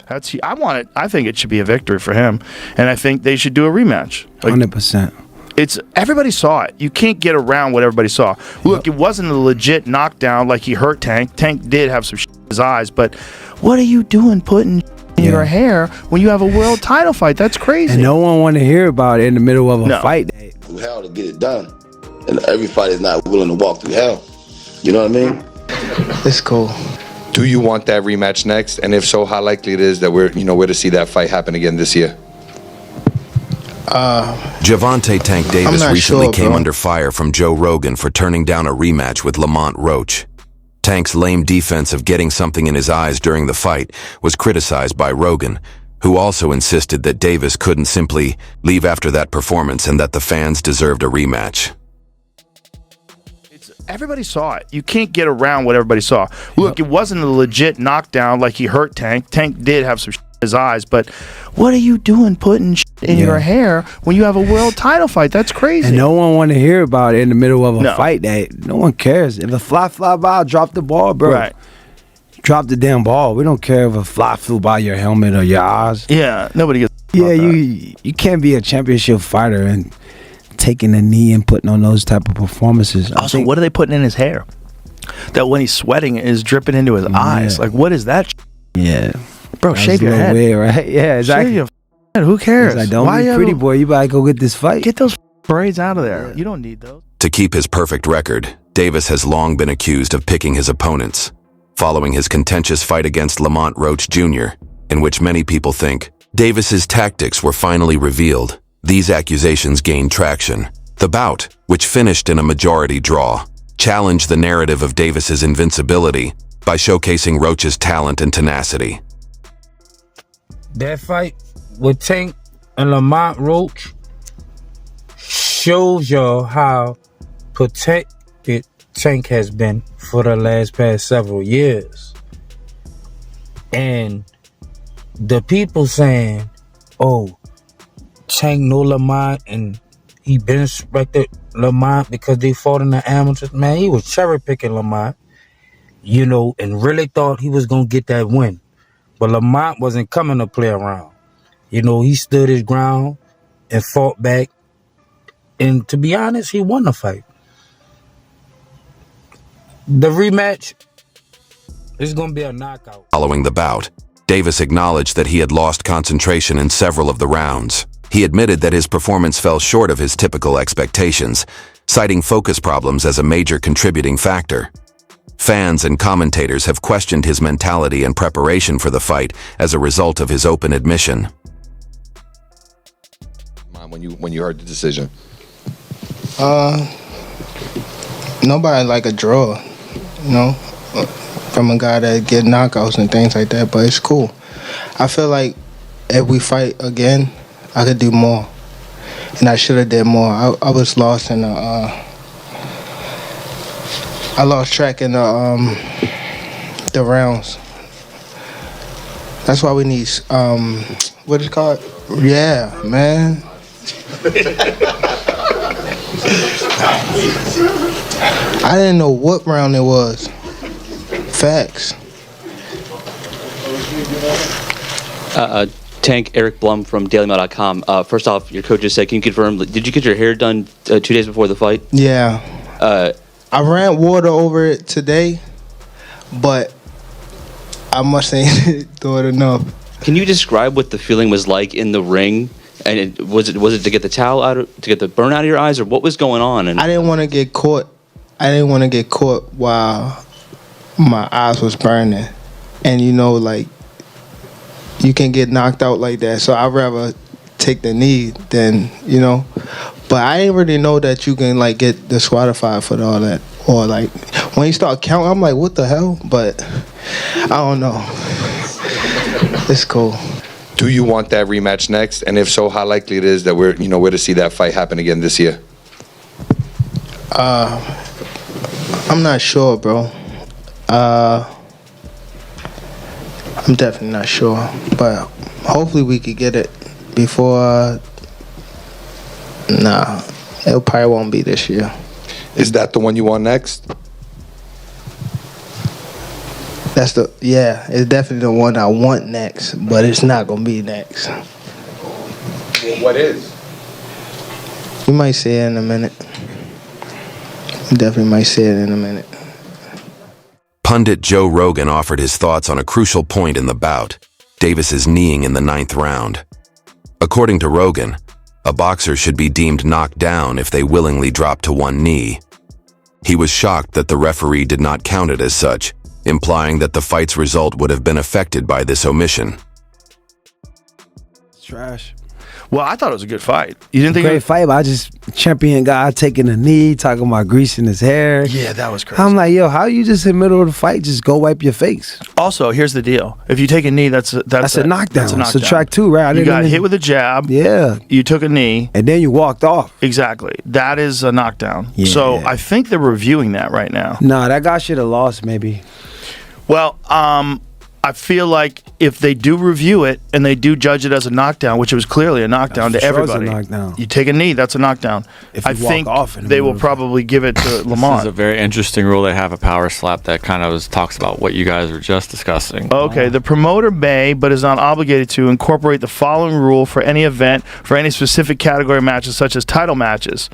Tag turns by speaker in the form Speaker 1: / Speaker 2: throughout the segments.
Speaker 1: I think it should be a victory for him, and I think they should do a rematch.
Speaker 2: 100%.
Speaker 1: Everybody saw it. You can't get around what everybody saw. Look, it wasn't a legit knockdown like he hurt Tank. Tank did have some in his eyes, but what are you doing putting in your hair when you have a world title fight? That's crazy.
Speaker 2: And no one want to hear about it in the middle of a fight.
Speaker 3: Through hell to get it done, and every fighter is not willing to walk through hell. You know what I mean?
Speaker 2: It's cool.
Speaker 4: Do you want that rematch next? And if so, how likely it is that we're to see that fight happen again this year?
Speaker 5: Gervonta Tank Davis recently came under fire from Joe Rogan for turning down a rematch with Lamont Roach. Tank's lame defense of getting something in his eyes during the fight was criticized by Rogan, who also insisted that Davis couldn't simply leave after that performance and that the fans deserved a rematch.
Speaker 1: Everybody saw it. You can't get around what everybody saw. Look, it wasn't a legit knockdown like he hurt Tank. Tank did have some in his eyes, but what are you doing putting in your hair when you have a world title fight? That's crazy.
Speaker 2: And no one want to hear about it in the middle of a fight. No one cares. If a fly by, drop the ball, bro.
Speaker 1: Right.
Speaker 2: Drop the damn ball. We don't care if a fly flew by your helmet or your eyes.
Speaker 1: Yeah, nobody gets
Speaker 2: you can't be a championship fighter and taking a knee and putting on those type of performances.
Speaker 1: Also, what are they putting in his hair? That when he's sweating it is dripping into his eyes. Like, what is that?
Speaker 2: Yeah.
Speaker 1: Bro, shave your head.
Speaker 2: Weird, right? Yeah, exactly.
Speaker 1: Shave your head. Who cares?
Speaker 2: Like, don't be pretty boy. You better go get this fight.
Speaker 1: Get those braids out of there. You don't need those.
Speaker 5: To keep his perfect record, Davis has long been accused of picking his opponents, following his contentious fight against Lamont Roach Jr., in which many people think Davis's tactics were finally revealed. These accusations gained traction. The bout, which finished in a majority draw, challenged the narrative of Davis's invincibility by showcasing Roach's talent and tenacity.
Speaker 6: That fight with Tank and Lamont Roach shows y'all how protected Tank has been for the past several years. And the people saying, oh, Tank know Lamont and he been respected Lamont because they fought in the amateurs. Man, he was cherry picking Lamont, and really thought he was going to get that win. But Lamont wasn't coming to play around. He stood his ground and fought back. And to be honest, he won the fight. The rematch is going to be a knockout.
Speaker 5: Following the bout, Davis acknowledged that he had lost concentration in several of the rounds. He admitted that his performance fell short of his typical expectations, citing focus problems as a major contributing factor. Fans and commentators have questioned his mentality and preparation for the fight as a result of his open admission.
Speaker 4: When you heard the decision?
Speaker 7: Nobody like a draw, from a guy that get knockouts and things like that, but it's cool. I feel like if we fight again, I could do more, and I should have did more. I was lost in I lost track in the rounds. That's why we need what is it called? Yeah, man. I didn't know what round it was. Facts.
Speaker 8: Tank, Eric Blum from DailyMail.com. First off, your coach just said, can you confirm, did you get your hair done 2 days before the fight?
Speaker 7: Yeah. I ran water over it today, but I must ain't do it enough.
Speaker 8: Can you describe what the feeling was like in the ring? And was it to get the towel out, to get the burn out of your eyes, or what was going on? And
Speaker 7: I didn't want to get caught. I didn't want to get caught while my eyes was burning, and you can get knocked out like that. So I'd rather take the knee than But I didn't really know that you can get disqualified for all that, or when you start counting, I'm like, what the hell? But I don't know. It's cool.
Speaker 4: Do you want that rematch next? And if so, how likely it is that we're to see that fight happen again this year?
Speaker 7: I'm not sure, bro. I'm definitely not sure, but hopefully we could get it before. Nah, it probably won't be this year.
Speaker 4: Is that the one you want next?
Speaker 7: That's it's definitely the one I want next, but it's not gonna be next.
Speaker 4: What is?
Speaker 7: You might see it in a minute. You definitely might see it in a minute.
Speaker 5: Pundit Joe Rogan offered his thoughts on a crucial point in the bout, Davis's kneeing in the 9th round. According to Rogan, a boxer should be deemed knocked down if they willingly drop to one knee. He was shocked that the referee did not count it as such, implying that the fight's result would have been affected by this omission.
Speaker 2: It's trash.
Speaker 1: Well, I thought it was a good fight. You didn't think?
Speaker 2: Great fight, but I just champion guy taking a knee, talking about greasing his hair.
Speaker 1: Yeah, that was crazy.
Speaker 2: I'm like, yo, how you just in the middle of the fight just go wipe your face?
Speaker 1: Also, here's the deal: if you take a knee, that's a knockdown.
Speaker 2: That's a knockdown. Subtract 2, right?
Speaker 1: You got hit with a jab.
Speaker 2: Yeah.
Speaker 1: You took a knee.
Speaker 2: And then you walked off.
Speaker 1: Exactly. That is a knockdown.
Speaker 2: Yeah.
Speaker 1: So I think they're reviewing that right now.
Speaker 2: Nah, that guy should have lost maybe.
Speaker 1: Well, I feel like if they do review it and they do judge it as a knockdown, which it was clearly a knockdown to everybody, you take a knee, that's a knockdown.
Speaker 2: If you
Speaker 1: I
Speaker 2: walk
Speaker 1: think
Speaker 2: off in the
Speaker 1: they will
Speaker 2: middle of
Speaker 1: probably give it to
Speaker 9: This is a
Speaker 1: Lamont.
Speaker 9: very interesting rule. They have a power slap that kind of talks about what you guys were just discussing.
Speaker 1: Okay, the promoter may, but is not obligated to, incorporate the following rule for any event, for any specific category matches, such as title matches.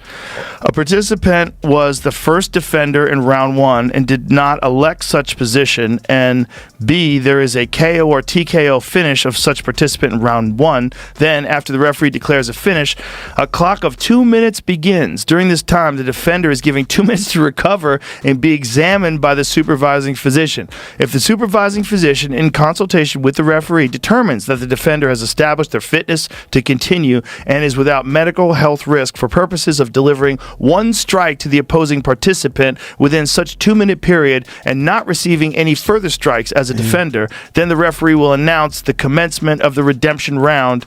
Speaker 1: A participant was the first defender in round 1 and did not elect such position, and B, there is a KO or TKO finish of such participant in round 1. Then, after the referee declares a finish, a clock of 2 minutes begins. During this time, the defender is given 2 minutes to recover and be examined by the supervising physician. If the supervising physician, in consultation with the referee, determines that the defender has established their fitness to continue and is without medical health risk for purposes of delivering one strike to the opposing participant within such 2-minute period and not receiving any further strikes as a defender, then the referee will announce the commencement of the redemption round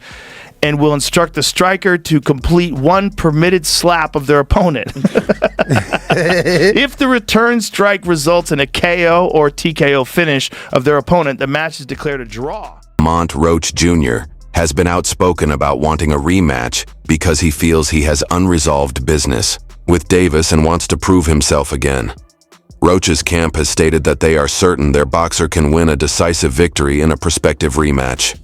Speaker 1: and will instruct the striker to complete one permitted slap of their opponent. If the return strike results in a KO or TKO finish of their opponent, the match is declared a draw.
Speaker 5: Lamont Roach Jr. has been outspoken about wanting a rematch because he feels he has unresolved business with Davis and wants to prove himself again. Roach's camp has stated that they are certain their boxer can win a decisive victory in a prospective rematch.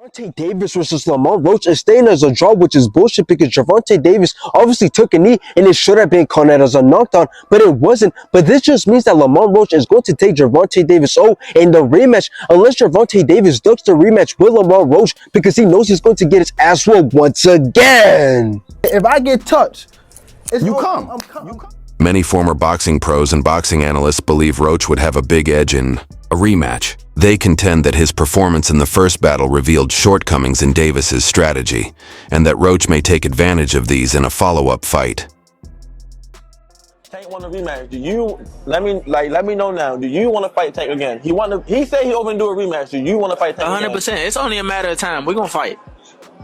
Speaker 10: Gervonta Davis versus Lamont Roach is staying as a draw, which is bullshit because Gervonta Davis obviously took a knee and it should have been counted as a knockdown, but it wasn't. But this just means that Lamont Roach is going to take Gervonta Davis in the rematch, unless Gervonta Davis ducks the rematch with Lamont Roach because he knows he's going to get his ass whooped once again.
Speaker 7: If I get touched,
Speaker 1: You come.
Speaker 5: Many former boxing pros and boxing analysts believe Roach would have a big edge in a rematch. They contend that his performance in the first battle revealed shortcomings in Davis's strategy, and that Roach may take advantage of these in a follow-up fight.
Speaker 11: Tank want a rematch. Do you let me know now? Do you want to fight Tank again? He said he over to do a rematch. Do you want to fight Tank
Speaker 6: 100%.
Speaker 11: again?
Speaker 6: It's only a matter of time. We're gonna fight.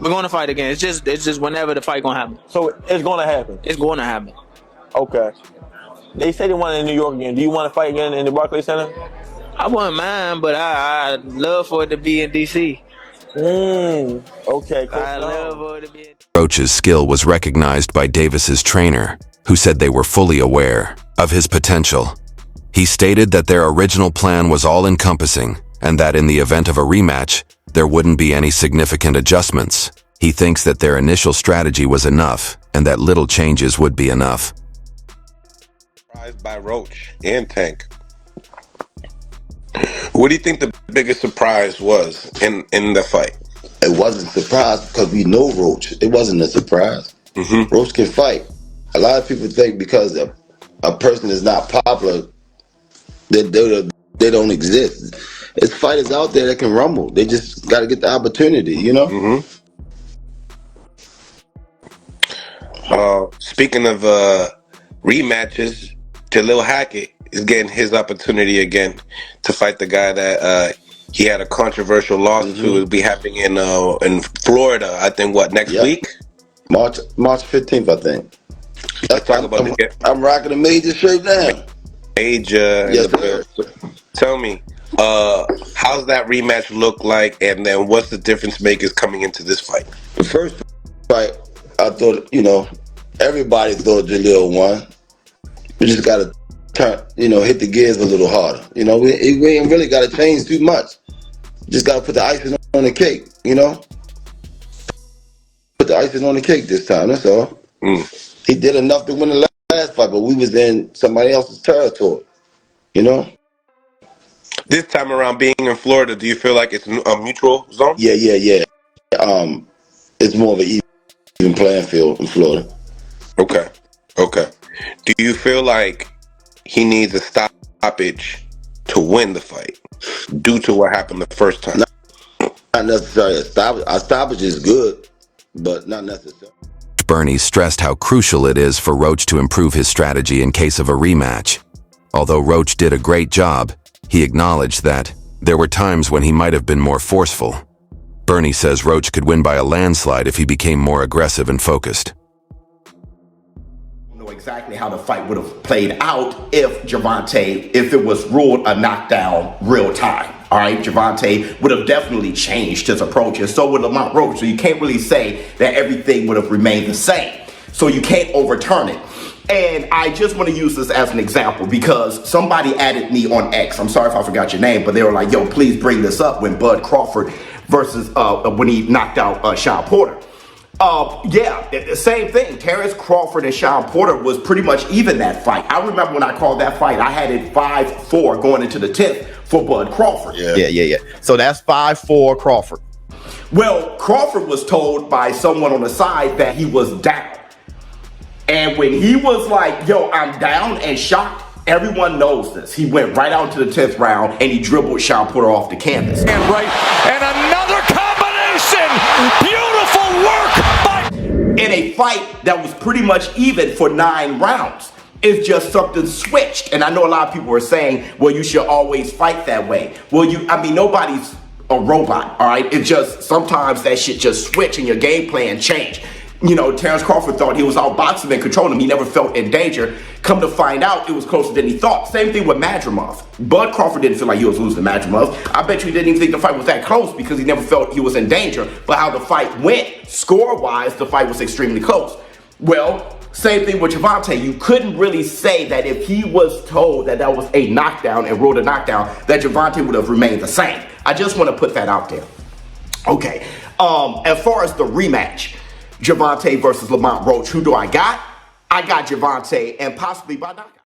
Speaker 6: We're gonna fight again. It's just whenever the fight gonna happen.
Speaker 11: So it's gonna happen.
Speaker 6: It's going to happen.
Speaker 11: Okay. They say they want it in New York again. Do you want to fight again in the Barclays Center?
Speaker 6: I wouldn't mind, but I'd love for it to be in DC.
Speaker 11: Okay. Cool.
Speaker 6: I love for it to be in
Speaker 5: Roach's skill was recognized by Davis's trainer, who said they were fully aware of his potential. He stated that their original plan was all-encompassing and that in the event of a rematch, there wouldn't be any significant adjustments. He thinks that their initial strategy was enough and that little changes would be enough.
Speaker 12: Surprised by Roach and Tank. What do you think the biggest surprise was in the fight?
Speaker 3: It wasn't a surprise because we know Roach. It wasn't a surprise. Roach can fight. A lot of people think because a person is not popular, that they don't exist. There's fighters out there that can rumble. They just got to get the opportunity, you know?
Speaker 12: Speaking of rematches, Jalil Hackett is getting his opportunity again to fight the guy that he had a controversial loss to. It'll be happening in Florida, I think, next week?
Speaker 3: March 15th, I think.
Speaker 12: Let's talk about
Speaker 3: I'm rocking a major shirt now.
Speaker 12: Major.
Speaker 3: Yes, sir.
Speaker 12: Tell me, how's that rematch look like, and then what's the difference makers coming into this fight?
Speaker 3: The first fight, I thought, everybody thought Jalil won. We just got to hit the gears a little harder. We ain't really got to change too much. Just got to put the icing on the cake. Put the icing on the cake this time. That's all. He did enough to win the last fight, but we was in somebody else's territory.
Speaker 12: This time around, being in Florida, do you feel like it's a mutual zone?
Speaker 3: Yeah. It's more of an even playing field in Florida.
Speaker 12: Okay. Do you feel like he needs a stoppage to win the fight due to what happened the first time?
Speaker 3: Not necessarily a stoppage. A stoppage is good, but not necessarily.
Speaker 5: Bernie stressed how crucial it is for Roach to improve his strategy in case of a rematch. Although Roach did a great job, he acknowledged that there were times when he might have been more forceful. Bernie says Roach could win by a landslide if he became more aggressive and focused.
Speaker 13: Know exactly how the fight would have played out if it was ruled a knockdown real time. All right, Gervonta would have definitely changed his approach, and so would Lamont Roach. So you can't really say that everything would have remained the same. So you can't overturn it. And I just want to use this as an example because somebody added me on X. I'm sorry if I forgot your name, but they were like, yo, please bring this up when Bud Crawford versus when he knocked out Sean Porter. The same thing. Terrence Crawford and Sean Porter was pretty much even that fight. I remember when I called that fight, I had it 5-4 going into the 10th for Bud Crawford. Yeah. So that's 5-4 Crawford. Well, Crawford was told by someone on the side that he was down. And when he was like, yo, I'm down and shocked, everyone knows this. He went right out to the 10th round and he dribbled Sean Porter off the canvas.
Speaker 14: And another combination. Beautiful work
Speaker 13: in a fight that was pretty much even for 9 rounds. It's just something switched. And I know a lot of people are saying, well, you should always fight that way. Well, nobody's a robot, all right? It's just sometimes that shit just switch and your game plan change. Terrence Crawford thought he was outboxing and controlling him. He never felt in danger. Come to find out, it was closer than he thought. Same thing with Madrimov. Bud Crawford didn't feel like he was losing to Madrimov. I bet you he didn't even think the fight was that close because he never felt he was in danger. But how the fight went, score-wise, the fight was extremely close. Well, same thing with Gervonta. You couldn't really say that if he was told that was a knockdown and ruled a knockdown, that Gervonta would have remained the same. I just want to put that out there. Okay. As far as the rematch, Gervonta versus Lamont Roach, who do I got? I got Gervonta, and possibly by knockout.